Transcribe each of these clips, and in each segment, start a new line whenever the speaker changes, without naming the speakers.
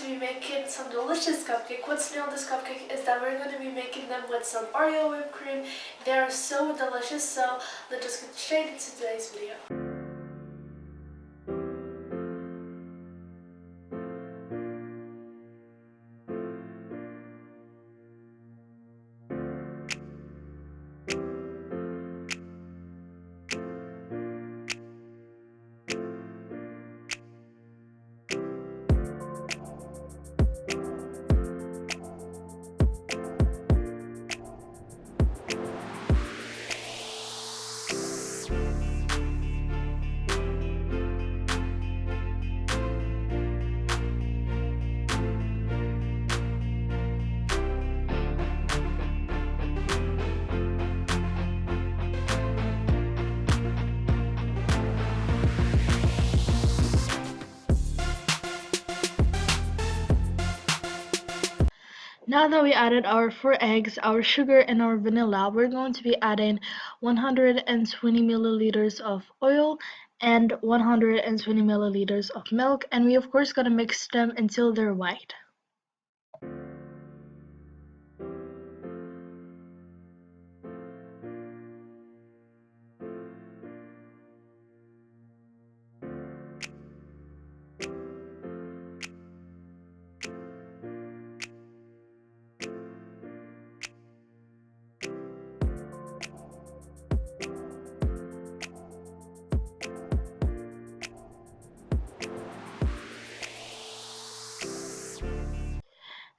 be making some delicious cupcake. What's new on this cupcake is that we're going to be making them with some Oreo whipped cream. They are so delicious, so let's just get straight into today's video. Now that we added our 4 eggs, our sugar, and our vanilla, we're going to be adding 120 milliliters of oil and 120 milliliters of milk, and we of course gotta mix them until they're white.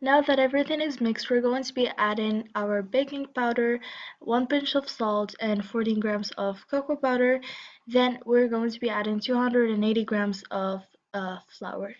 Now that everything is mixed, we're going to be adding our baking powder, 1 pinch of salt, and 14 grams of cocoa powder. Then we're going to be adding 280 grams of flour.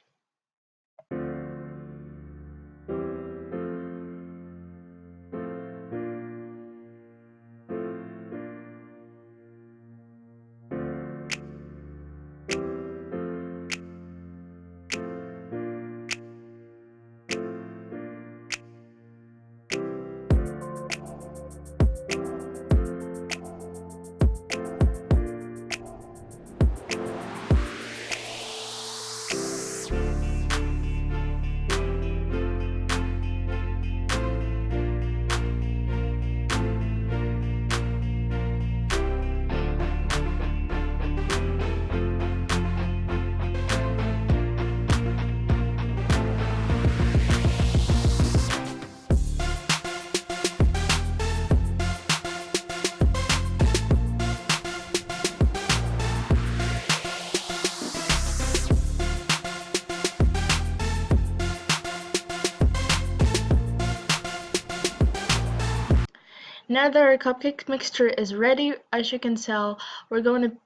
Now that our cupcake mixture is ready, as you can tell, we're going to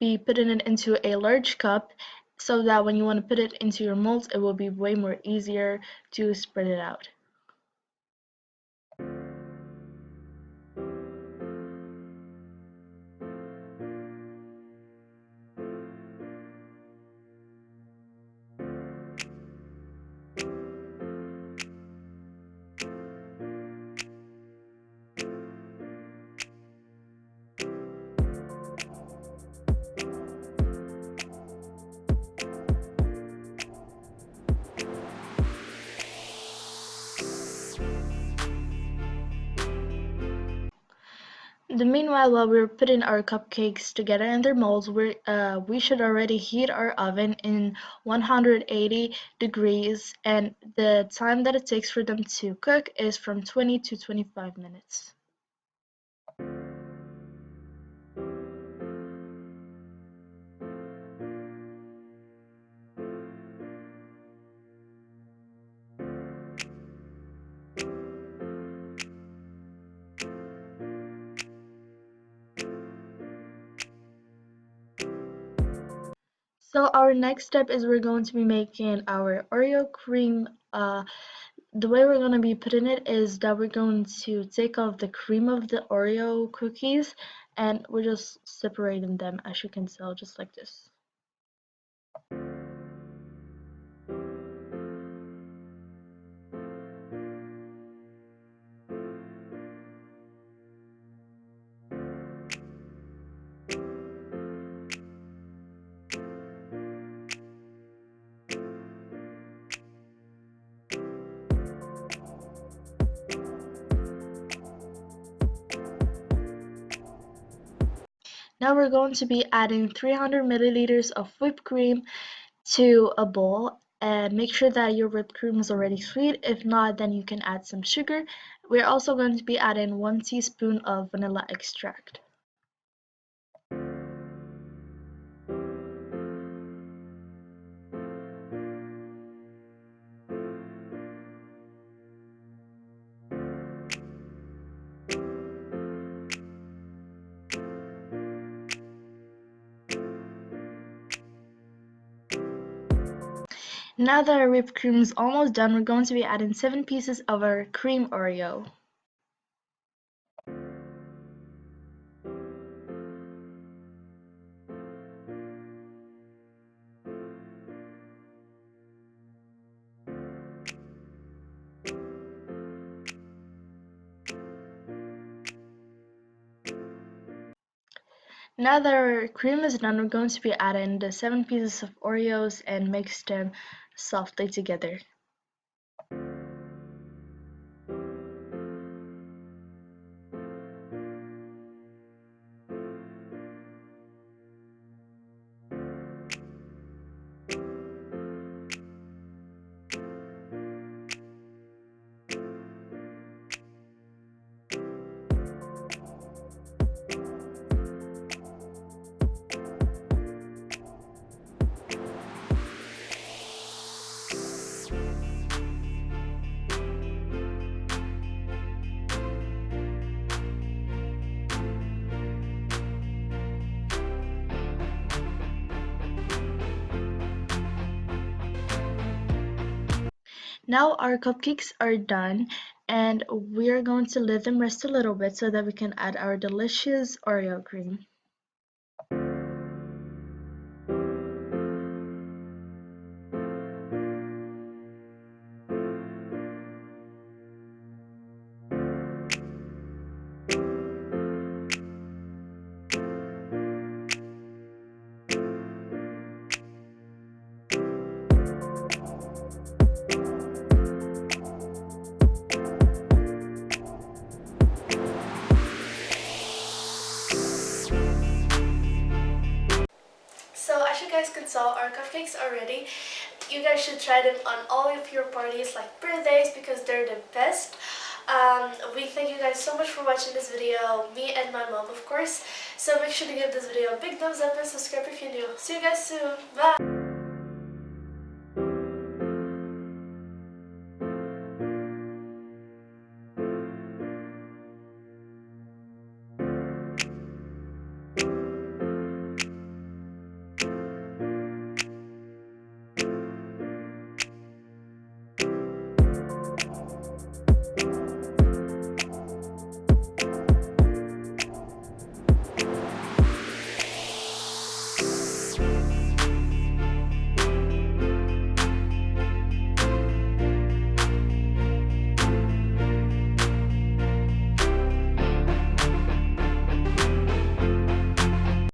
be putting it into a large cup so that when you want to put it into your molds, it will be way more easier to spread it out. Meanwhile, while we're putting our cupcakes together in their molds, we should already heat our oven in 180 degrees, and the time that it takes for them to cook is from 20 to 25 minutes. So our next step is we're going to be making our Oreo cream. The way we're going to be putting it is that we're going to take off the cream of the Oreo cookies, and we're just separating them, as you can tell, just like this. Now we're going to be adding 300 milliliters of whipped cream to a bowl, and make sure that your whipped cream is already sweet. If not, then you can add some sugar. We're also going to be adding 1 teaspoon of vanilla extract. Now that our whipped cream is almost done, we're going to be adding 7 pieces of our cream Oreo. Now that our cream is done, we're going to be adding the 7 pieces of Oreos and mix them softly together. Now our cupcakes are done, and we're going to let them rest a little bit so that we can add our delicious Oreo cream.
So as you guys can tell, our cupcakes are ready. You guys should try them on all of your parties, like birthdays, because they're the best. We thank you guys so much for watching this video, me and my mom of course. So make sure to give this video a big thumbs up and subscribe if you're new. See you guys soon. Bye!